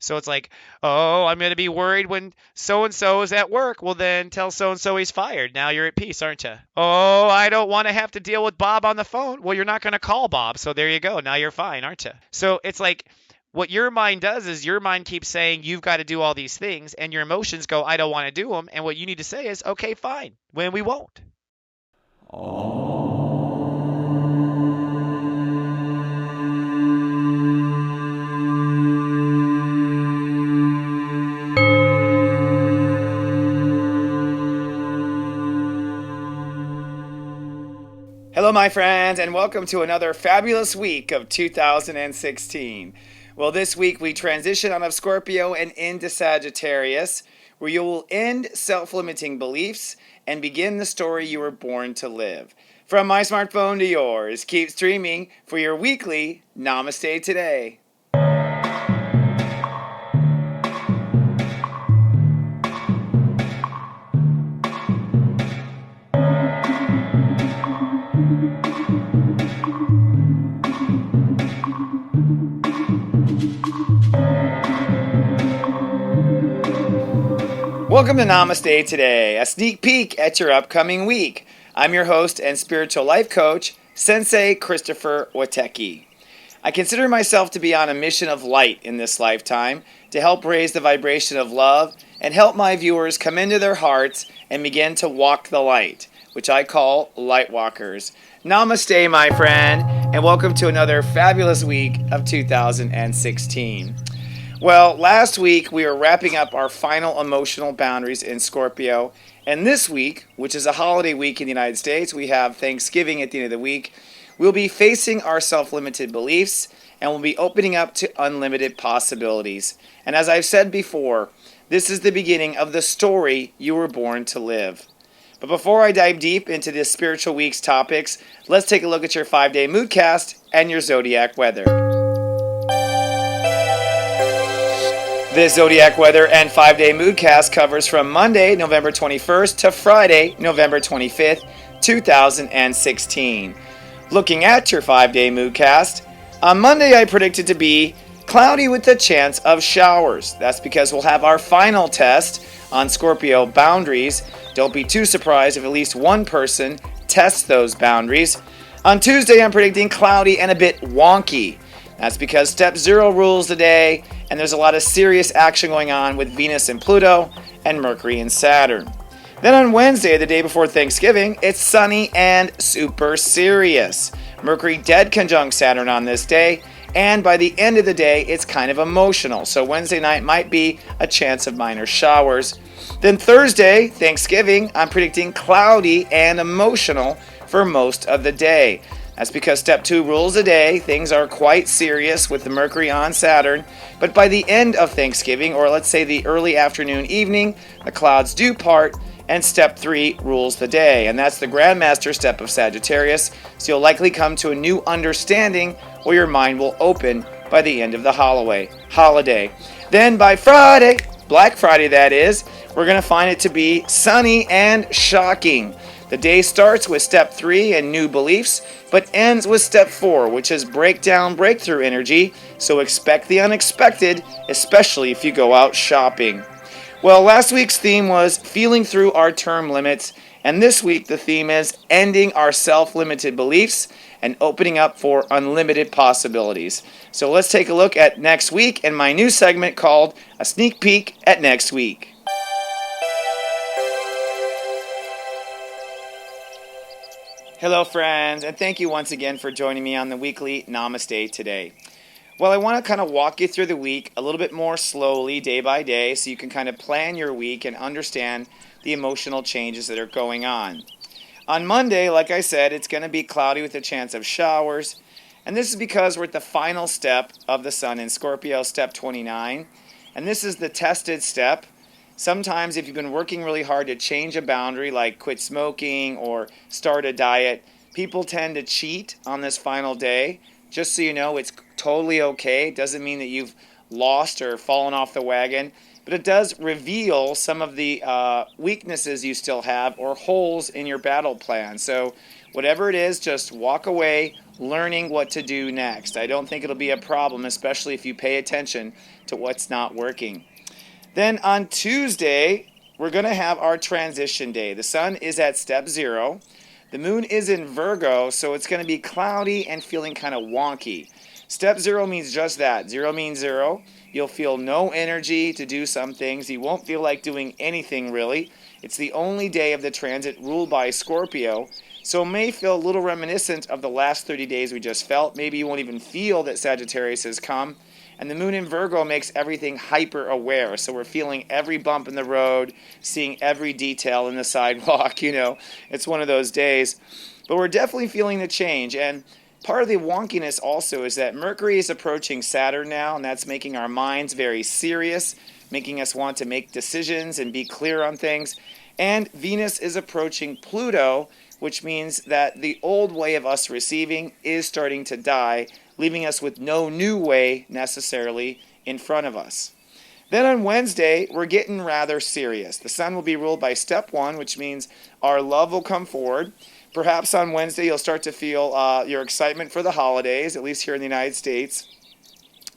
So it's like, oh, I'm going to be worried when so-and-so is at work. Well, then tell so-and-so he's fired. Now you're at peace, aren't you? Oh, I don't want to have to deal with Bob on the phone. Well, you're not going to call Bob. So there you go. Now you're fine, aren't you? So it's like what your mind does is your mind keeps saying you've got to do all these things, and your emotions go, I don't want to do them. And what you need to say is, okay, fine, when we won't. Hello, my friends, and welcome to another fabulous week of 2016. Well, this week we transition out of Scorpio and into Sagittarius, where you will end self limiting beliefs and begin the story you were born to live. From my smartphone to yours, keep streaming for your weekly Namaste Today. Welcome to Namaste Today, a sneak peek at your upcoming week. I'm your host and spiritual life coach, Sensei Christopher Watecki. I consider myself to be on a mission of light in this lifetime to help raise the vibration of love and help my viewers come into their hearts and begin to walk the light, which I call light walkers. Namaste, my friend, and welcome to another fabulous week of 2016. Well, last week we were wrapping up our final emotional boundaries in Scorpio, and this week, which is a holiday week in the United States, we have Thanksgiving at the end of the week. We'll be facing our self-limited beliefs, and we'll be opening up to unlimited possibilities. And as I've said before, this is the beginning of the story you were born to live. But before I dive deep into this spiritual week's topics, let's take a look at your 5-day moodcast and your zodiac weather. This zodiac weather and 5-day moodcast covers from Monday, November 21st to Friday, November 25th, 2016. Looking at your 5-day moodcast, on Monday I predicted to be cloudy with a chance of showers. That's because we'll have our final test on Scorpio boundaries. Don't be too surprised if at least one person tests those boundaries. On Tuesday I'm predicting cloudy and a bit wonky. That's because step 0 rules the day, and there's a lot of serious action going on with Venus and Pluto and Mercury and Saturn. Then on Wednesday, the day before Thanksgiving, it's sunny and super serious. Mercury dead conjunct Saturn on this day, and by the end of the day, it's kind of emotional. So Wednesday night might be a chance of minor showers. Then Thursday, Thanksgiving, I'm predicting cloudy and emotional for most of the day. That's because step 2 rules the day. Things are quite serious with the Mercury on Saturn. But by the end of Thanksgiving, or let's say the early afternoon, evening, the clouds do part, and step 3 rules the day. And that's the Grandmaster step of Sagittarius. So you'll likely come to a new understanding where your mind will open by the end of the holiday. Then by Friday, Black Friday that is, we're going to find it to be sunny and shocking. The day starts with step 3 and new beliefs, but ends with step 4, which is breakdown, breakthrough energy. So expect the unexpected, especially if you go out shopping. Well, last week's theme was feeling through our term limits, and this week the theme is ending our self-limited beliefs and opening up for unlimited possibilities. So let's take a look at next week and my new segment called A Sneak Peek at Next Week. Hello, friends, and thank you once again for joining me on the weekly Namaste Today. Well, I want to kind of walk you through the week a little bit more slowly, day by day, so you can kind of plan your week and understand the emotional changes that are going on. On Monday, like I said, it's going to be cloudy with a chance of showers, and this is because we're at the final step of the sun in Scorpio, step 29, and this is the tested step. Sometimes if you've been working really hard to change a boundary, like quit smoking or start a diet, people tend to cheat on this final day. Just so you know, it's totally okay. It doesn't mean that you've lost or fallen off the wagon, but it does reveal some of the weaknesses you still have or holes in your battle plan. So whatever it is, just walk away learning what to do next. I don't think it'll be a problem, especially if you pay attention to what's not working. Then on Tuesday, we're going to have our transition day. The sun is at step 0. The moon is in Virgo, so it's going to be cloudy and feeling kind of wonky. Step 0 means just that. 0 means 0. You'll feel no energy to do some things. You won't feel like doing anything really. It's the only day of the transit ruled by Scorpio, so it may feel a little reminiscent of the last 30 days we just felt. Maybe you won't even feel that Sagittarius has come. And the moon in Virgo makes everything hyper aware. So we're feeling every bump in the road, seeing every detail in the sidewalk. It's one of those days. But we're definitely feeling the change. And part of the wonkiness also is that Mercury is approaching Saturn now, and that's making our minds very serious, making us want to make decisions and be clear on things. And Venus is approaching Pluto, which means that the old way of us receiving is starting to die, leaving us with no new way necessarily in front of us. Then on Wednesday, we're getting rather serious. The sun will be ruled by step 1, which means our love will come forward. Perhaps on Wednesday you'll start to feel your excitement for the holidays, at least here in the United States.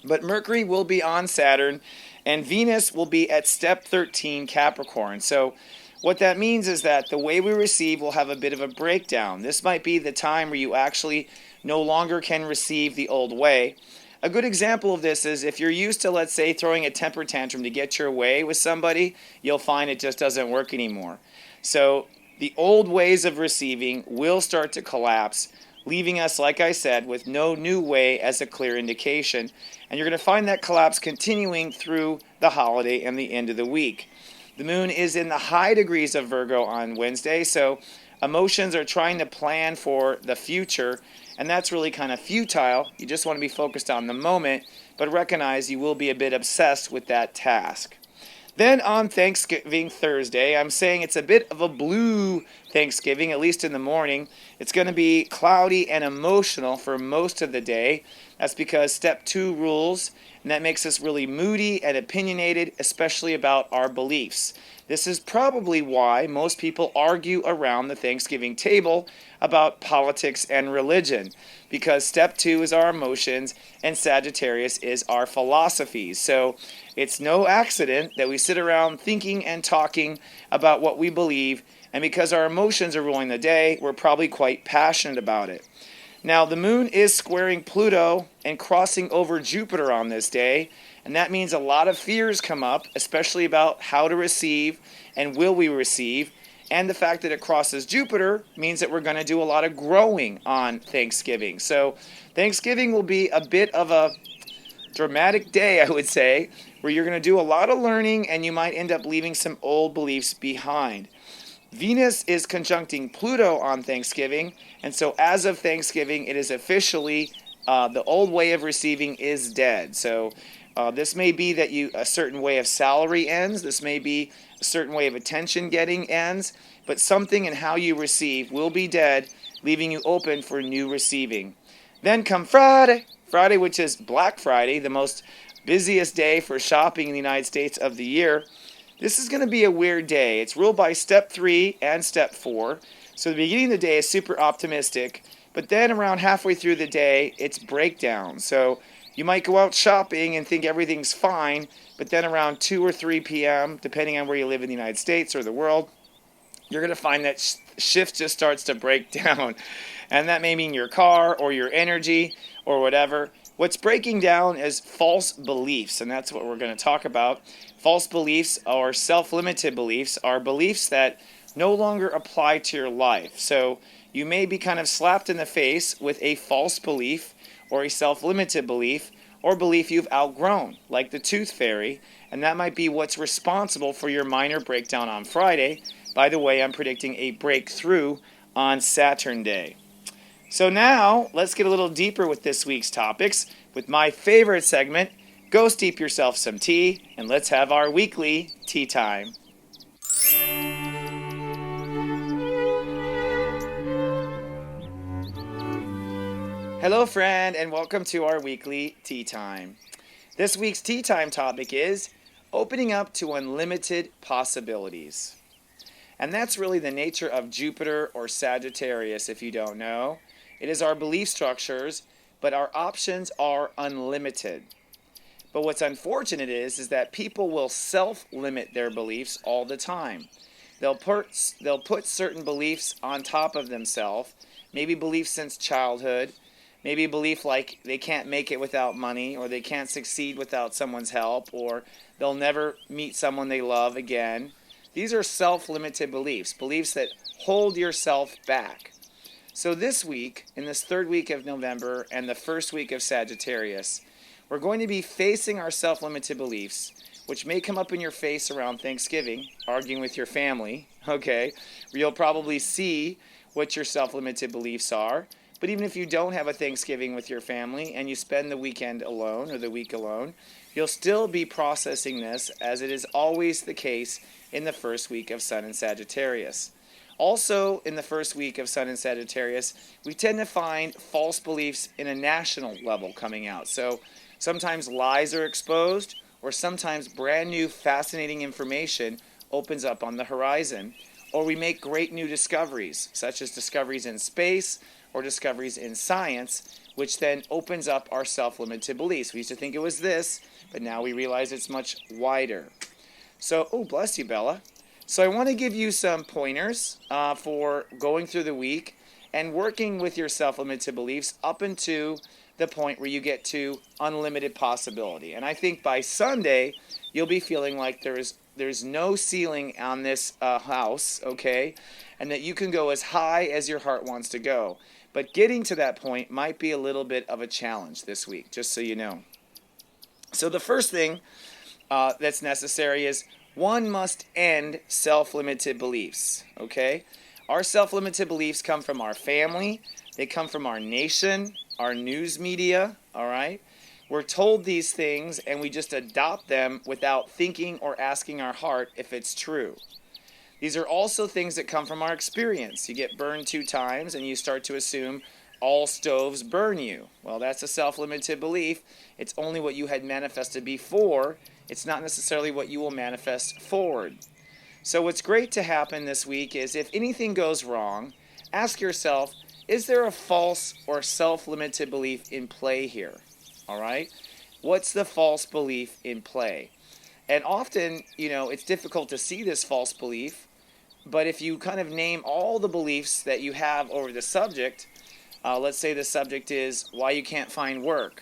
But Mercury will be on Saturn, and Venus will be at step 13, Capricorn. So what that means is that the way we receive will have a bit of a breakdown. This might be the time where you actually no longer can receive the old way. A good example of this is if you're used to, let's say, throwing a temper tantrum to get your way with somebody, you'll find it just doesn't work anymore. So the old ways of receiving will start to collapse, leaving us, like I said, with no new way as a clear indication. And you're going to find that collapse continuing through the holiday and the end of the week. The moon is in the high degrees of Virgo on Wednesday, so emotions are trying to plan for the future, and that's really kind of futile. You just want to be focused on the moment, but recognize you will be a bit obsessed with that task. Then on Thanksgiving Thursday, I'm saying it's a bit of a blue Thanksgiving, at least in the morning. It's going to be cloudy and emotional for most of the day. That's because step 2 rules, and that makes us really moody and opinionated, especially about our beliefs. This is probably why most people argue around the Thanksgiving table about politics and religion, because step 2 is our emotions and Sagittarius is our philosophies. So it's no accident that we sit around thinking and talking about what we believe, and because our emotions are ruling the day, we're probably quite passionate about it. Now, the moon is squaring Pluto and crossing over Jupiter on this day, and that means a lot of fears come up, especially about how to receive and will we receive. And the fact that it crosses Jupiter means that we're going to do a lot of growing on Thanksgiving. So Thanksgiving will be a bit of a dramatic day, I would say, where you're going to do a lot of learning and you might end up leaving some old beliefs behind. Venus is conjuncting Pluto on Thanksgiving, and so as of Thanksgiving, it is officially the old way of receiving is dead. So this may be that a certain way of salary ends. This may be a certain way of attention getting ends. But something in how you receive will be dead, leaving you open for new receiving. Then come Friday, which is Black Friday, the most busiest day for shopping in the United States of the year. This is going to be a weird day. It's ruled by step 3 and step 4. So the beginning of the day is super optimistic, but then around halfway through the day, it's breakdown. So you might go out shopping and think everything's fine, but then around 2 or 3 p.m., depending on where you live in the United States or the world, you're going to find that shift just starts to break down. And that may mean your car or your energy or whatever. What's breaking down is false beliefs, and that's what we're going to talk about. False beliefs or self-limited beliefs are beliefs that no longer apply to your life. So you may be kind of slapped in the face with a false belief or a self-limited belief or belief you've outgrown, like the tooth fairy, and that might be what's responsible for your minor breakdown on Friday. By the way, I'm predicting a breakthrough on Saturn Day. So now, let's get a little deeper with this week's topics with my favorite segment, Go Steep Yourself Some Tea, and let's have our weekly tea time. Hello friend, and welcome to our weekly tea time. This week's tea time topic is opening up to unlimited possibilities. And that's really the nature of Jupiter or Sagittarius, if you don't know. It is our belief structures, but our options are unlimited. But what's unfortunate is that people will self-limit their beliefs all the time. They'll put certain beliefs on top of themselves, maybe beliefs since childhood, maybe a belief like they can't make it without money, or they can't succeed without someone's help, or they'll never meet someone they love again. These are self-limited beliefs, beliefs that hold yourself back. So this week, in this third week of November and the first week of Sagittarius, we're going to be facing our self-limited beliefs, which may come up in your face around Thanksgiving, arguing with your family, okay? You'll probably see what your self-limited beliefs are. But even if you don't have a Thanksgiving with your family and you spend the weekend alone or the week alone, you'll still be processing this, as it is always the case in the first week of Sun in Sagittarius. Also, in the first week of Sun in Sagittarius, we tend to find false beliefs in a national level coming out. So sometimes lies are exposed, or sometimes brand new fascinating information opens up on the horizon, or we make great new discoveries, such as discoveries in space or discoveries in science, which then opens up our self-limited beliefs. We used to think it was this, but now we realize it's much wider. So, oh, bless you, Bella. So I want to give you some pointers for going through the week and working with your self-limited beliefs up into the point where you get to unlimited possibility. And I think by Sunday, you'll be feeling like there's no ceiling on this house, okay? And that you can go as high as your heart wants to go. But getting to that point might be a little bit of a challenge this week, just so you know. So the first thing that's necessary is one must end self-limited beliefs, okay? Our self-limited beliefs come from our family. They come from our nation, our news media, all right? We're told these things and we just adopt them without thinking or asking our heart if it's true. These are also things that come from our experience. You get burned 2 times and you start to assume all stoves burn you. Well, that's a self-limited belief. It's only what you had manifested before. It's not necessarily what you will manifest forward. So what's great to happen this week is if anything goes wrong, ask yourself, is there a false or self-limited belief in play here? All right? What's the false belief in play? And often, it's difficult to see this false belief, but if you kind of name all the beliefs that you have over the subject, let's say the subject is why you can't find work.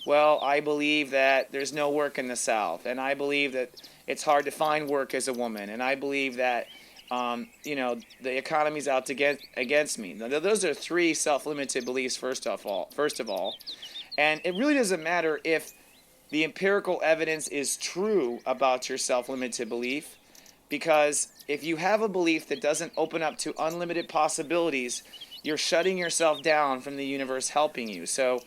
Well, I believe that there's no work in the South, and I believe that it's hard to find work as a woman, and I believe that the economy's out to get against me. Now, those are 3 self-limited beliefs, first of all. And it really doesn't matter if the empirical evidence is true about your self-limited belief, because if you have a belief that doesn't open up to unlimited possibilities, you're shutting yourself down from the universe helping you. So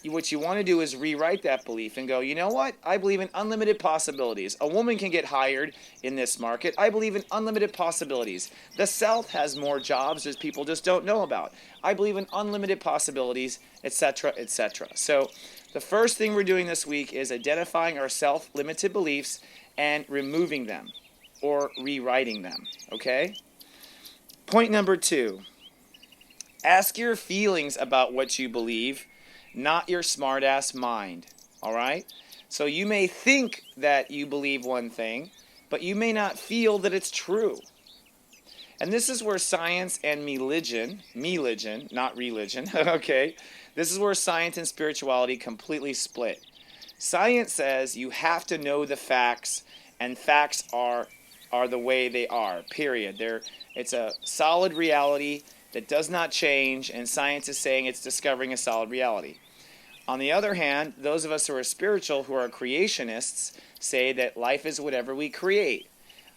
what you want to do is rewrite that belief and go, you know what? I believe in unlimited possibilities. A woman can get hired in this market. I believe in unlimited possibilities. The South has more jobs that people just don't know about. I believe in unlimited possibilities, etc., etc. So the first thing we're doing this week is identifying our self-limited beliefs and removing them or rewriting them, okay? Point number 2, ask your feelings about what you believe, not your smart-ass mind, all right? So you may think that you believe one thing, but you may not feel that it's true. And this is where science and me-religion, not religion, okay? This is where science and spirituality completely split. Science says you have to know the facts, and facts are the way they are, period. It's a solid reality that does not change, and science is saying it's discovering a solid reality. On the other hand, those of us who are spiritual, who are creationists, say that life is whatever we create.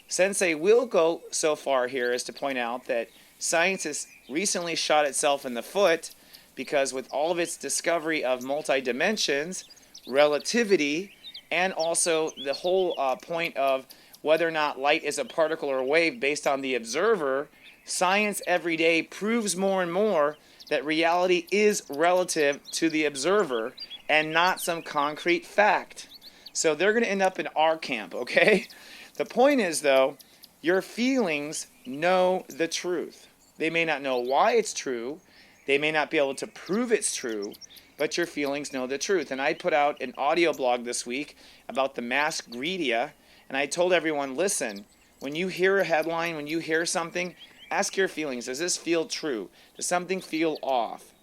Sensei will go so far here as to point out that science has recently shot itself in the foot because with all of its discovery of multi-dimensions, relativity, and also the whole point of whether or not light is a particle or a wave based on the observer, science every day proves more and more that reality is relative to the observer and not some concrete fact. So they're going to end up in our camp, okay? The point is, though, your feelings know the truth. They may not know why it's true. They may not be able to prove it's true, but your feelings know the truth. And I put out an audio blog this week about the mass greedia, and I told everyone, listen, when you hear a headline, when you hear something, ask your feelings. Does this feel true? Does something feel off?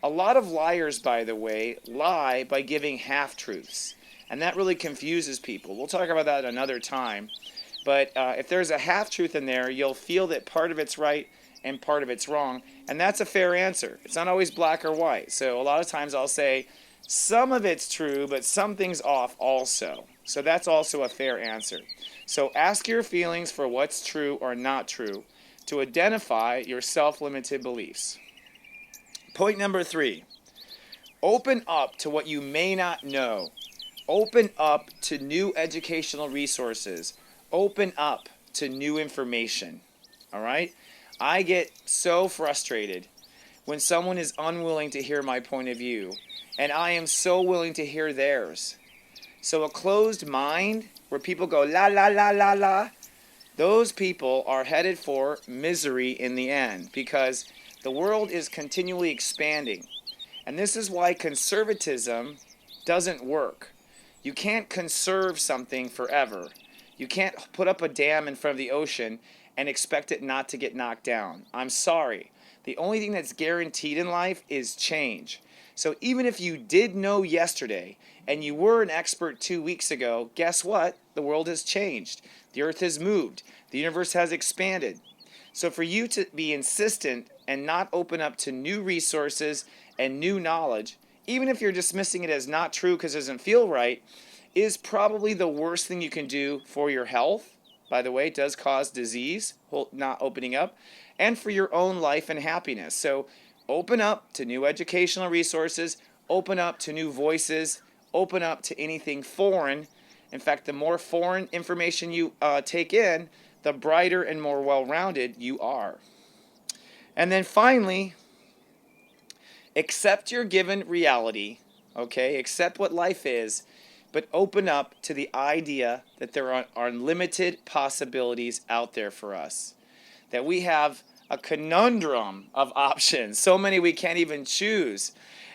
A lot of liars, by the way, lie by giving half-truths. And that really confuses people. We'll talk about that another time. But if there's a half-truth in there, you'll feel that part of it's right and part of it's wrong. And that's a fair answer. It's not always black or white. So a lot of times I'll say, some of it's true, but something's off also. So that's also a fair answer. So ask your feelings for what's true or not true to identify your self-limited beliefs. Point number 3, open up to what you may not know. Open up to new educational resources. Open up to new information. All right? I get so frustrated when someone is unwilling to hear my point of view, and I am so willing to hear theirs. So a closed mind where people go la la la la la, those people are headed for misery in the end, because the world is continually expanding. And this is why conservatism doesn't work. You can't conserve something forever. You can't put up a dam in front of the ocean and expect it not to get knocked down. I'm sorry. The only thing that's guaranteed in life is change. So even if you did know yesterday and you were an expert 2 weeks ago, guess what? The world has changed. The earth has moved. The universe has expanded. So for you to be insistent and not open up to new resources and new knowledge, even if you're dismissing it as not true because it doesn't feel right, is probably the worst thing you can do for your health. By the way, it does cause disease, not opening up, and for your own life and happiness. So open up to new educational resources, open up to new voices, open up to anything foreign. In fact, the more foreign information you take in, the brighter and more well-rounded you are. And then finally, accept your given reality, okay? Accept what life is, but open up to the idea that there are unlimited possibilities out there for us. That we have a conundrum of options, so many we can't even choose.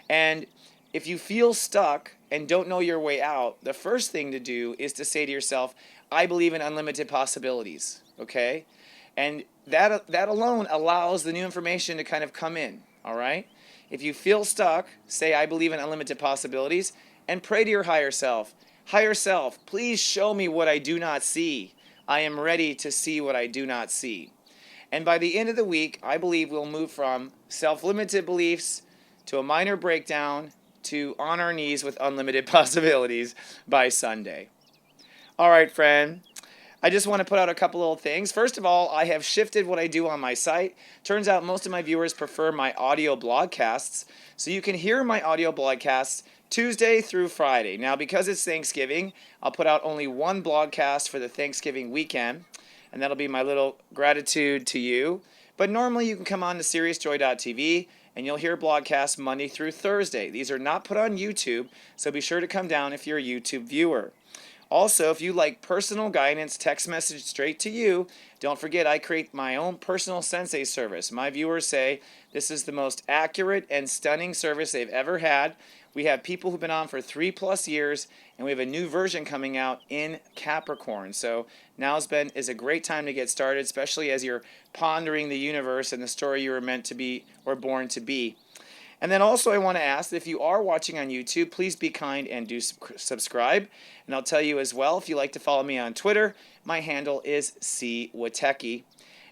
And if you feel stuck and don't know your way out, the first thing to do is to say to yourself, I believe in unlimited possibilities, okay? And that alone allows the new information to kind of come in, all right? If you feel stuck, say, I believe in unlimited possibilities, and pray to your higher self. Higher self, please show me what I do not see. I am ready to see what I do not see. And by the end of the week, I believe we'll move from self-limited beliefs to a minor breakdown to on our knees with unlimited possibilities by Sunday. All right, friend. I just want to put out a couple little things. First of all, I have shifted what I do on my site. Turns out most of my viewers prefer my audio blogcasts, so you can hear my audio blogcasts Tuesday through Friday. Now, because it's Thanksgiving, I'll put out only one blogcast for the Thanksgiving weekend, and that'll be my little gratitude to you. But normally you can come on to SeriousJoy.tv, and you'll hear blogcasts Monday through Thursday. These are not put on YouTube, so be sure to come down if you're a YouTube viewer. Also, if you like personal guidance, text message straight to you, don't forget I create my own personal sensei service. My viewers say this is the most accurate and stunning service they've ever had. We have people who've been on for 3+ years, and we have a new version coming out in Capricorn. So is a great time to get started, especially as you're pondering the universe and the story you were meant to be or born to be. And then also I want to ask that if you are watching on YouTube, please be kind and do subscribe. And I'll tell you as well, if you like to follow me on Twitter, my handle is CWateki.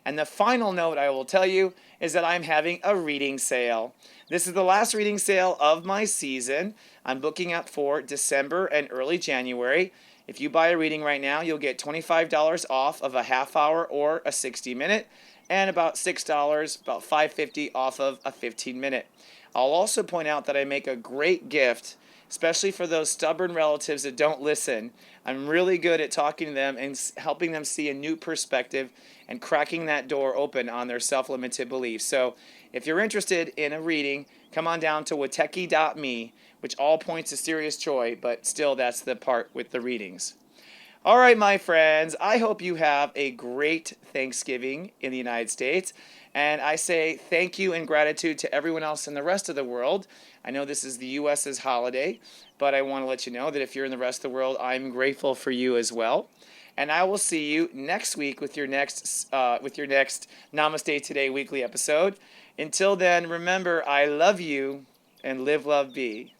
And the final note I will tell you is that I'm having a reading sale. This is the last reading sale of my season. I'm booking up for December and early January. If you buy a reading right now, you'll get $25 off of a half hour or a 60-minute, and about $6, about $5.50 off of a 15-minute. I'll also point out that I make a great gift, especially for those stubborn relatives that don't listen. I'm really good at talking to them and helping them see a new perspective and cracking that door open on their self-limited beliefs. So if you're interested in a reading, come on down to wateki.me, which all points to Serious Joy, but still that's the part with the readings. All right, my friends, I hope you have a great Thanksgiving in the United States. And I say thank you and gratitude to everyone else in the rest of the world. I know this is the US's holiday, but I want to let you know that if you're in the rest of the world, I'm grateful for you as well. And I will see you next week with your next Namaste Today weekly episode. Until then, remember, I love you and live, love, be.